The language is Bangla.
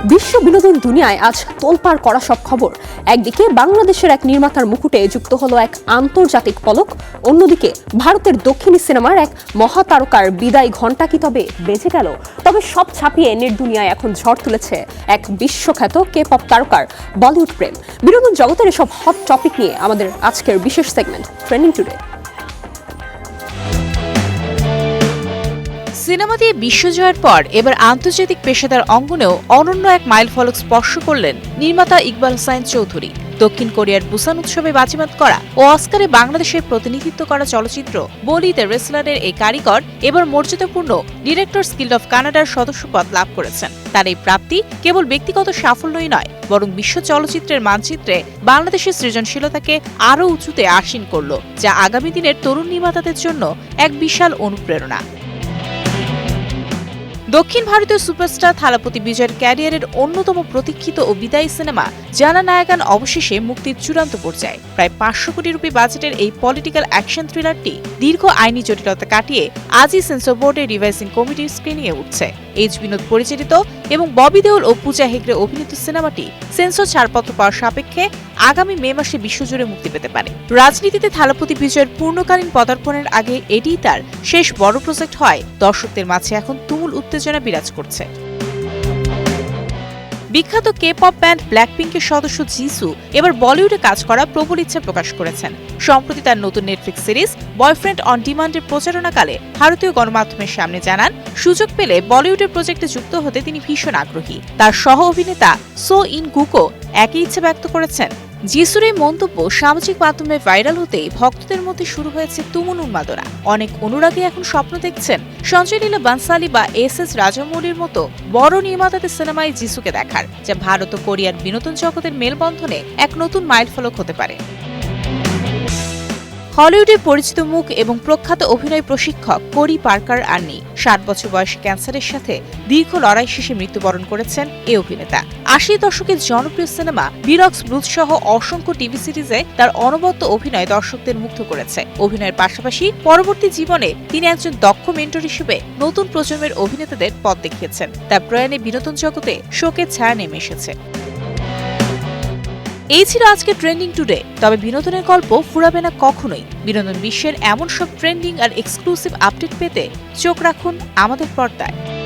বিশ্ব বিনোদন দুনিয়ায় আজ তোলপাড় করা সব খবর। একদিকে বাংলাদেশের এক নির্মাতার মুকুটে যুক্ত হলো এক আন্তর্জাতিক পলক, অন্যদিকে ভারতের দক্ষিণী সিনেমার এক মহাতারকার বিদায় ঘণ্টা কি তবে বেজে গেল? তবে সব ছাপিয়ে নেট দুনিয়ায় এখন ঝড় তুলেছে এক বিশ্বখ্যাত কে-পপ তারকার বলিউড প্রেম। বিনোদন জগতের এসব হট টপিক নিয়ে আমাদের আজকের বিশেষ সেগমেন্ট ট্রেন্ডিং টুডে। সিনেমা দিয়ে বিশ্বজয়ের পর এবার আন্তর্জাতিক পেশাদার অঙ্গনেও অনন্য এক মাইলফলক স্পর্শ করলেন নির্মাতা ইকবাল হোসেন চৌধুরী। দক্ষিণ কোরিয়ার বুসান উৎসবে বাজিমাত করা ও অস্কারে বাংলাদেশের প্রতিনিধিত্ব করা চলচ্চিত্র বলি দ্য রেসলারের এই কারিগর এবার মর্যাদাপূর্ণ ডিরেক্টরস গিল্ড অফ কানাডার সদস্যপদ লাভ করেছেন। তার এই প্রাপ্তি কেবল ব্যক্তিগত সাফল্যই নয়, বরং বিশ্ব চলচ্চিত্রের মানচিত্রে বাংলাদেশের সৃজনশীলতাকে আরও উঁচুতে আসীন করল, যা আগামী দিনের তরুণ নির্মাতাদের জন্য এক বিশাল অনুপ্রেরণা। দক্ষিণ ভারতীয় সুপারস্টার থালাপতি বিজয়ের ক্যারিয়ারের অন্যতম প্রতীক্ষিত ও বিদায়ী সিনেমা জানা নায়াগান অবশেষে মুক্তির চূড়ান্ত পর্যায়ে। প্রায় 500 কোটি রুপি বাজেটের এই পলিটিক্যাল অ্যাকশন থ্রিলারটি দীর্ঘ আইনি জটিলতা কাটিয়ে আজই সেন্সর বোর্ডের রিভাইজিং কমিটির স্ক্রিনিংয়ে উঠছে। এইচ বিনোদ পরিচালিত এবং ববি দেওল ও পূজা হেগড়ে অভিনীত সিনেমাটি সেন্সর ছাড়পত্র পাওয়ার সাপেক্ষে আগামী মে মাসে বিশ্বজুড়ে মুক্তি পেতে পারে। রাজনীতিতে থালাপতি বিজয়ের পূর্ণকালীন পদার্পণের আগে এটিই তার শেষ বড় প্রজেক্ট হয় দর্শকদের মাঝে এখন তুমুল উত্তেজনা বিরাজ করছে। বিখ্যাত কে-পপ ব্যান্ড ব্ল্যাকপিঙ্কের সদস্য জিসু এবার বলিউডে কাজ করা প্রবল ইচ্ছা প্রকাশ করেছেন। সম্প্রতি তার নতুন নেটফ্লিক্স সিরিজ বয়ফ্রেন্ড অন ডিমান্ডের প্রচারণাকালে ভারতীয় গণমাধ্যমের সামনে জানান, সুযোগ পেলে বলিউডের প্রজেক্টে যুক্ত হতে তিনি ভীষণ আগ্রহী। তার সহ অভিনেতা সো ইন গুকো একই ইচ্ছে ব্যক্ত করেছেন। জিসুর এই মন্তব্য সামাজিক মাধ্যমে ভাইরাল হতেই ভক্তদের মধ্যে শুরু হয়েছে তুমুল উন্মাদনা। অনেক অনুরাগী এখন স্বপ্ন দেখছেন সঞ্জয় লীলা বানসালি বা এস রাজামৌলির মতো বড় নির্মাতাদের সিনেমায় জিসুকে দেখার, যা ভারত ও কোরিয়ার বিনোদন জগতের মেলবন্ধনে এক নতুন মাইলফলক হতে পারে। হলিউডের পরিচিত মুখ এবং প্রখ্যাত অভিনয় প্রশিক্ষক কোরি পার্কার আর্নি 60 বছর বয়সে ক্যান্সারের সাথে দীর্ঘ লড়াই শেষে মৃত্যুবরণ করেছেন এই অভিনেতা। 80 দশকের জনপ্রিয় সিনেমা বিরক্স ব্লুজ সহ অসংখ্য টিভি সিরিজে তার অনবদ্য অভিনয় দর্শকদের মুগ্ধ করেছে। অভিনয়ের পাশাপাশি পরবর্তী জীবনে তিনি একজন দক্ষ মেন্টর হিসেবে নতুন প্রজন্মের অভিনেতাদের পথ দেখিয়েছেন। তার প্রয়াণে বিনোদন জগতে শোকের ছায়া নেমে এসেছে। এই ছিল আজকে ট্রেন্ডিং টুডে। তবে বিনোদনের গল্প ফুরাবে না কখনোই। বিনোদন বিশ্বের এমন সব ট্রেন্ডিং আর এক্সক্লুসিভ আপডেট পেতে চোখ রাখুন আমাদের পর্দায়।